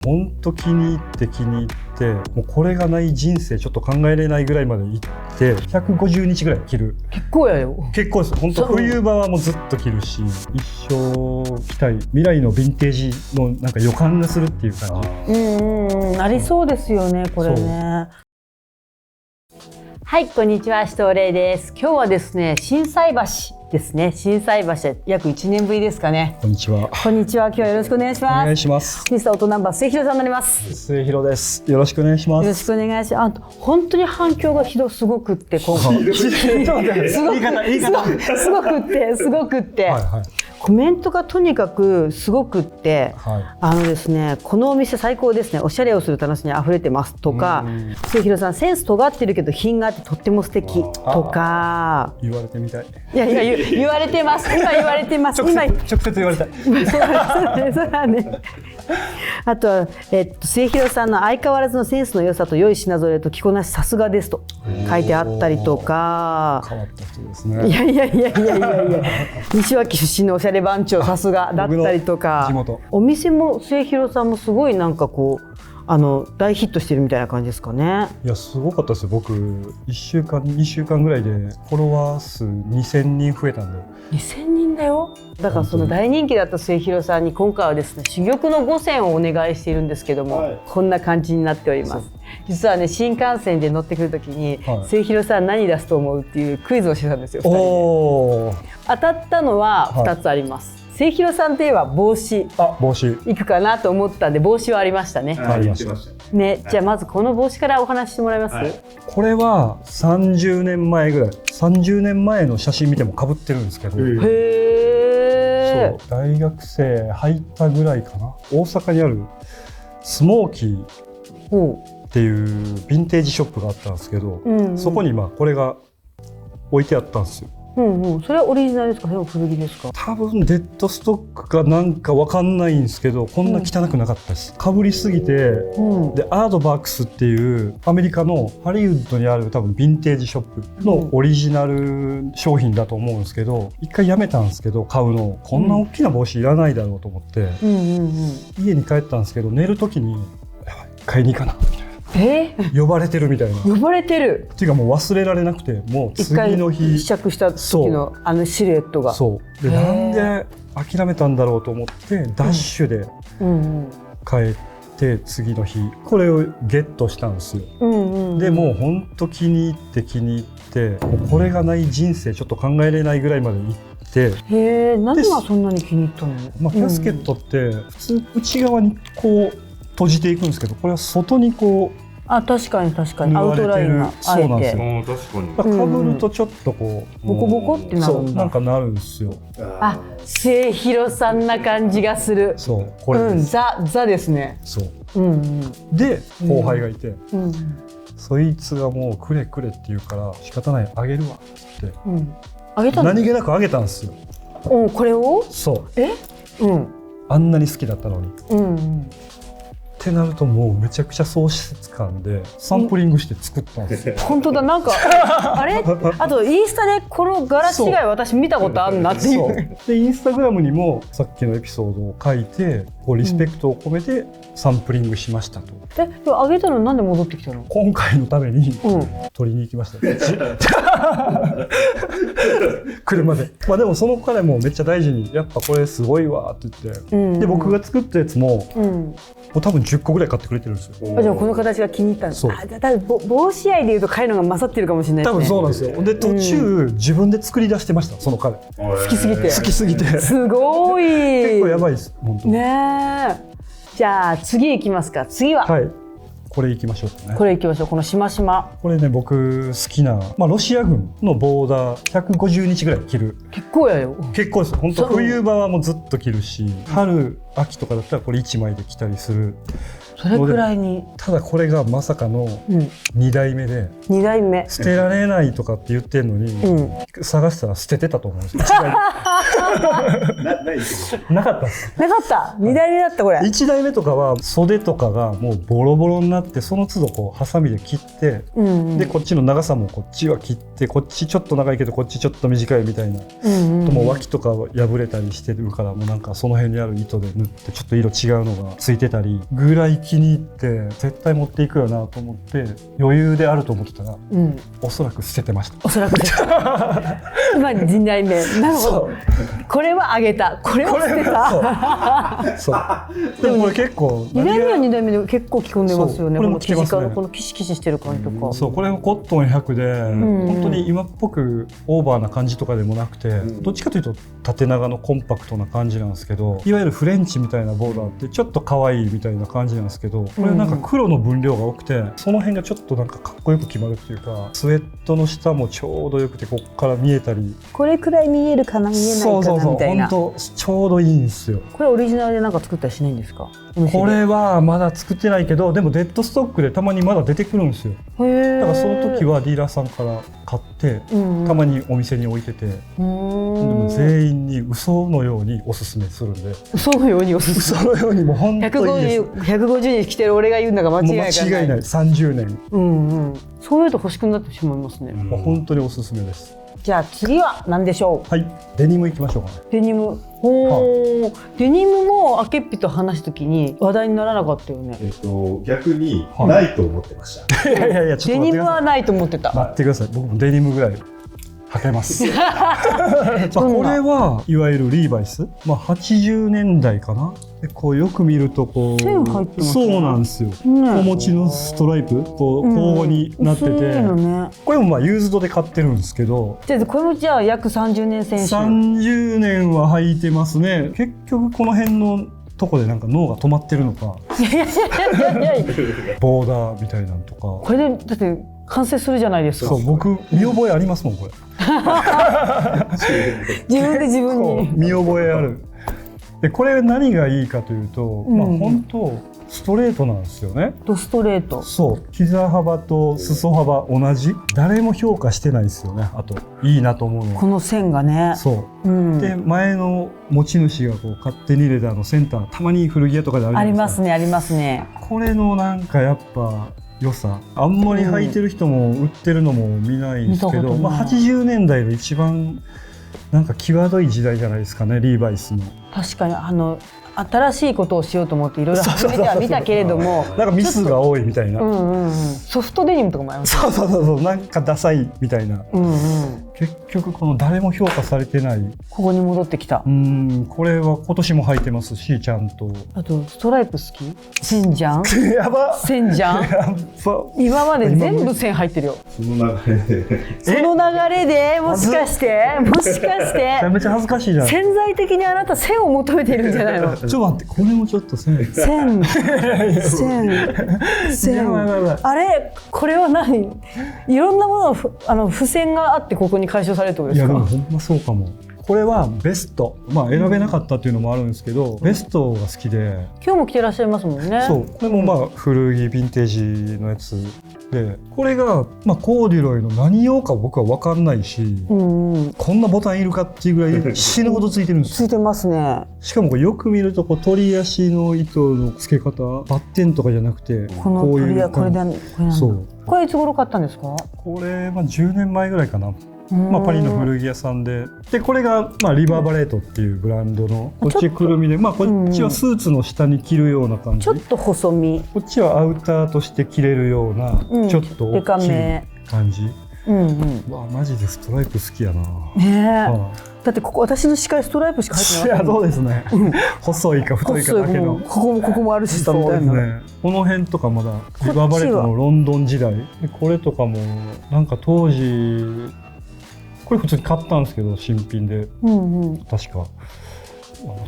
ほんと気に入ってもうこれがない人生ちょっと考えれないぐらいまで行って150日ぐらい着る。結構やよ。結構です。本当冬場はもうずっと着るし、一生着たい未来のヴィンテージのなんか予感がするっていう感じ。ありそうですよね、これね。はい、こんにちは、紫藤玲です。今日はですね、心斎橋ですね。心斎橋約1年ぶりですかね。こんにちは。こんにちは。今日はよろしくお願いします。お願いします。ミスターオトナンバー末広さんになります。末広です。よろしくお願いします。よろしくお願いします。本当に反響がすごくって今回。すごくって。はいはい。コメントがとにかくすごくって、はい、ですね、このお店最高ですね、おしゃれをする楽しみにあふれてますとか、末広さんセンス尖ってるけど品があってとっても素敵とか。言われてみたい。いや言われてます。今言われてます。直接言われたい。そうだね。あとは、末広さんの相変わらずのセンスの良さと良い品揃えと着こなしさすがですと書いてあったりとか。変わった人ですね。いや西脇出身のおしゃれ番長さすがだったりとか。お店も末広さんもすごいなんかこう大ヒットしてるみたいな感じですかね。いやすごかったですよ。僕1週間2週間ぐらいでフォロワー数2000人増えたんで。2000人だよ。だからその大人気だった末広さんに今回はですね、珠玉の5選をお願いしているんですけども、はい、こんな感じになっております。実はね、新幹線で乗ってくるときに、はい、末広さん何出すと思うっていうクイズをしてたんですよ。2人で当たったのは2つあります。はい、末広さんといえば帽子。帽子いくかなと思ったんで、帽子はありましたね。ありましたね。じゃあまずこの帽子からお話してもらえます？はい、これは30年前ぐらい、30年前の写真見ても被ってるんですけど。そう大学生入ったぐらいかな。大阪にあるスモーキーっていうヴィンテージショップがあったんですけど、そこにこれが置いてあったんですよ。それはオリジナルですか？それは古着ですか？多分デッドストックかなんかわかんないんですけど、こんな汚くなかったです。かぶりすぎて、でアードバックスっていうアメリカのハリウッドにある多分ヴィンテージショップのオリジナル商品だと思うんですけど、一回やめたんですけど買うの。こんな大きな帽子いらないだろうと思って、家に帰ったんですけど、寝る時に買いに行かな呼ばれてるみたいな。呼ばれてるっていうかもう忘れられなくて、もう次の日試着した時のシルエットが。そうで、なんで諦めたんだろうと思ってダッシュで帰って次の日これをゲットしたんですよ。でもうほんと気に入ってもうこれがない人生ちょっと考えれないぐらいまで行って。何がそんなに気に入ったの？キャスケットって普通内側にこう閉じていくんですけど、これは外にこう確かにアウトラインがそうなんですよ。確かにかぶるとちょっとこうボコボコってなるんだ。なんかなるんですよ。末広さんな感じがする。そうこれザですね。そうで後輩がいて、そいつがもうくれくれって言うから仕方ないあげるわってあげたの？何気なくあげたんですよ。これを？そう。あんなに好きだったのに。ってなるともうめちゃくちゃ喪失感でサンプリングして作ったんですよ。本当だ。なんかあれあとインスタでこの柄違い私見たことあるなっていう。でインスタグラムにもさっきのエピソードを書いてこうリスペクトを込めてサンプリングしましたと。あげたのなんで戻ってきたの？今回のために取りに行きました。車で。でもその彼もめっちゃ大事にやっぱこれすごいわって言って、で僕が作ったやつも多分10個ぐらい買ってくれてるんですよ。じゃあこの形が気に入ったんです。多分帽子愛でいうと彼のが勝ってるかもしれないですね。多分そうなんですよ。で途中自分で作り出してました。その彼好きすぎてすごい結構やばいです本当にね。じゃあ次行きますか。次はこれ行きましょうね。これ行きましょう。このしましま。これね僕好きな、ロシア軍のボーダー150日ぐらい着る。結構やよ。結構です。本当冬場はもうずっと着るし、春秋とかだったらこれ1枚で着たりするそれくらいに。ただこれがまさかの2代目で、2代目捨てられないとかって言ってるのに、探したら捨ててたと思うんですよ。なかったです。なかった。2代目だったこれ。1代目とかは袖とかがもうボロボロになって、その都度こうハサミで切って、でこっちの長さもこっちは切って、こっちちょっと長いけどこっちちょっと短いみたいな、ともう脇とかは破れたりしてるから、もうなんかその辺にある糸で縫ってちょっと色違うのがついてたりぐらい気に入って絶対持っていくよなと思って余裕であると思ってたら、おそらく捨ててました。おそらく今2代目。なるほど。これはあげた、これは捨てた。そうでもこれ結構2代目は2代目で結構着込んでますよね。これも着てますね。このキシキシしてる感じとか。そうこれもコットン100で、本当に今っぽくオーバーな感じとかでもなくて、どっちかというと縦長のコンパクトな感じなんですけど、いわゆるフレンチみたいなボーダーってちょっと可愛いみたいな感じなんですけど、これなんか黒の分量が多くて、その辺がちょっとなんかかっこよく決まるっていうか、スウェットの下もちょうどよくて、ここから見えたり、これくらい見えるかな見えないかなみたいな。本当ちょうどいいんですよ。これオリジナルでなんか作ったりしないんですか？これはまだ作ってないけど、でもデッドストックでたまにまだ出てくるんですよ。だからその時はディーラーさんから買って、たまにお店に置いてて、でも全員に嘘のようにおすすめするんで。嘘のようにおすすめ。嘘のようにもう本当にいいです。150日着てる俺が言うんだが間違いない。間違いない。30年。そういうと欲しくなってしまいますね。本当におすすめです。じゃあ次は何でしょう？はい、デニムいきましょうかね。デニム。デニムもアケッピと話すときに話題にならなかったよね。逆にないと思ってました。いやちょっと待ってください。デニムはないと思ってた。待ってください。僕もデニムぐらい履けます。これはいわゆるリーバイス、80年代かな。でこうよく見るとこう線入ってますね。そうなんですよ。小持ちのストライプこう交互になってて、これもユーズドで買ってるんですけど、これもじゃあ約30年選手。30年は履いてますね。結局この辺のとこでなんか脳が止まってるのか、ボーダーみたいなのとか。これでだって完成するじゃないですか。そう、僕見覚えありますもんこれ。自分で自分に見覚えある。でこれ何がいいかというと、本当ストレートなんですよね。ストレート。そう、膝幅と裾幅同じ。誰も評価してないですよね。あといいなと思うのはこの線がね。そう、で前の持ち主がこう勝手に入れたセンター、たまに古着屋とかであるじゃないですか。ありますね、ありますね。これのなんかやっぱ良さ、あんまり履いてる人も売ってるのも見ないんですけど、80年代の一番なんか際どい時代じゃないですかね、リーバイスの。確かに新しいことをしようと思っていろいろ始めてはみたけれども、なんかミスが多いみたいな。ソフトデニムとかもあります。そうなんかダサいみたいな。結局この誰も評価されてない、ここに戻ってきた。これは今年も履いてますし、ちゃんと。あとストライプ好き？線じゃん。やば。線じゃん。今まで全部線入ってるよ。その流れで。その流れでもしかしてめちゃめちゃ恥ずかしいじゃん。潜在的にあなた線を求めているんじゃないの？ちょっと待って、これもちょっと線。あれ、これは何？いろんなもの付箋があってここに解消されるってことですか？いやでもほんまそうかも。これはベスト、選べなかったっていうのもあるんですけど、ベストが好きで。今日も着てらっしゃいますもんね。そう、これも古着ヴィンテージのやつで、これがコーデュロイの何用か僕は分かんないし、こんなボタンいるかっていうぐらい死ぬほどついてるんですよ。ついてますね。しかもよく見ると鳥足の糸の付け方、バッテンとかじゃなくて、この鳥はこれなんだ。そう。これいつ頃買ったんですか？これ10年前ぐらいかな。パリの古着屋さんで、これがリバーバレートっていうブランドのこっちくるみで、こっちはスーツの下に着るような感じ、ちょっと細身、こっちはアウターとして着れるような、ちょっと大きい感じ。マジでストライプ好きやな。だってここ私の視界ストライプしか入ってない。いやそうですね。細いか太いかだけど、ここもあるしさみたいな。この辺とかまだリバーバレートのロンドン時代で、これとかもなんか当時これ普通に買ったんですけど、新品で、確か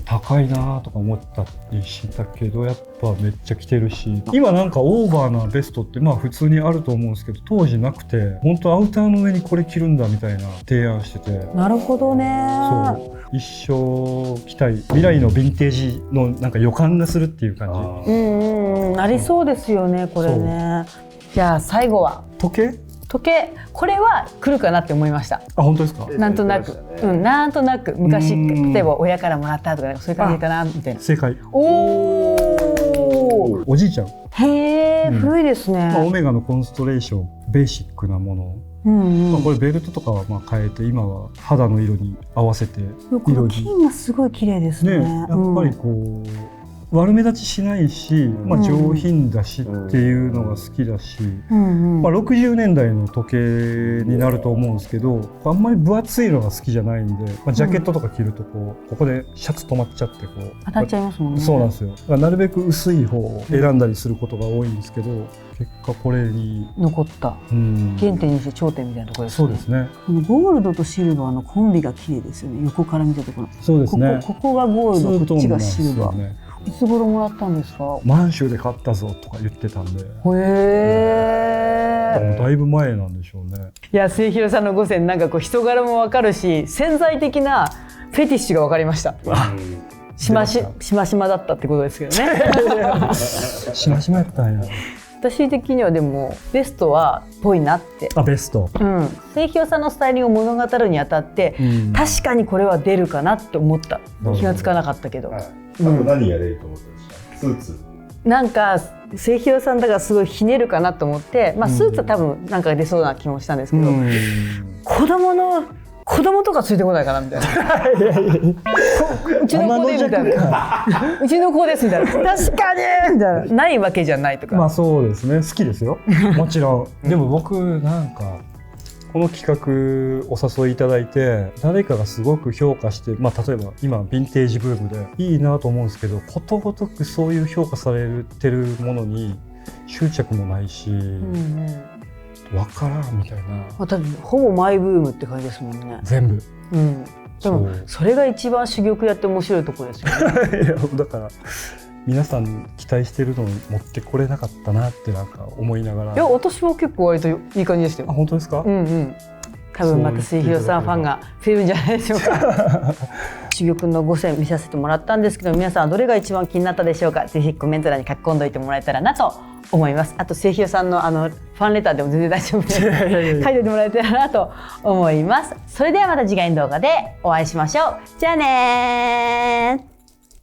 高いなとか思ったりしたけど、やっぱめっちゃ着てるし、今なんかオーバーなベストって普通にあると思うんですけど、当時なくて、本当アウターの上にこれ着るんだみたいな提案してて。なるほどね。そう、一生着たい未来のヴィンテージのなんか予感がするっていう感じ。ななりそうですよねこれね。じゃあ最後は時計？時計、これは来るかなって思いました。あ、本当ですか？なんとなく、なんとなく昔例えば親からもらったとかそういう感じかなみたいな。正解。おお。おじいちゃん。へえ、古いですね。オメガのコンストレーション、ベーシックなもの。これベルトとかは変えて、今は肌の色に合わせて色に。金がすごい綺麗ですね。やっぱりこう悪目立ちしないし、上品だしっていうのが好きだし、60年代の時計になると思うんですけど、あんまり分厚いのが好きじゃないんで、ジャケットとか着るとここでシャツ止まっちゃって当たっちゃいますもんね。そうなんですよ。なるべく薄い方を選んだりすることが多いんですけど、結果これに残った原点にして頂点みたいなところですね。そうですね。ゴールドとシルバーのコンビが綺麗ですよね。横から見たところ。そうですね。ここがゴールド、こっちがシルバー。いつ頃もらったんですか？満州で買ったぞとか言ってたんで。へえ。だいぶ前なんでしょうね。いや、末広さんの5選なんかこう人柄もわかるし、潜在的なフェティッシュがわかりました。しましまだったってことですけどね。しましまやったんや。私的にはでもベストはぽいなって。あ、ベスト。末広さんのスタイリングを物語るにあたって、確かにこれは出るかなって思った。気がつかなかったけど。あと何が出ると思ってました？スーツ。なんか末広さんだからすごいひねるかなと思って、スーツは多分なんか出そうな気もしたんですけど、子供とかついてこないかなみたいな。うちの子でみたいな。うちの子ですみたいな。確かにみたいな。ないわけじゃないとか。そうですね。好きですよ。もちろん。でも僕なんかこの企画お誘いいただいて、誰かがすごく評価して、例えば今ヴィンテージブームでいいなと思うんですけど、ことごとくそういう評価されてるものに執着もないし、わからんみたいな。多分ほぼマイブームって感じですもんね。全部。でもそれが一番珠玉やって面白いところですよね。いやだから皆さん期待してるのを持ってこれなかったなってなんか思いながら。いや、私も結構割といい感じでしたよ。あ、本当ですか？多分また末広さんファンが増えるんじゃないでしょうか。珠玉の5選見させてもらったんですけど、皆さんはどれが一番気になったでしょうか。ぜひコメント欄に書き込んでおいてもらえたらなと思います。あと末広さんのファンレターでも全然大丈夫で書いておいてもらえたらなと思います。それではまた次回の動画でお会いしましょう。じゃあねー。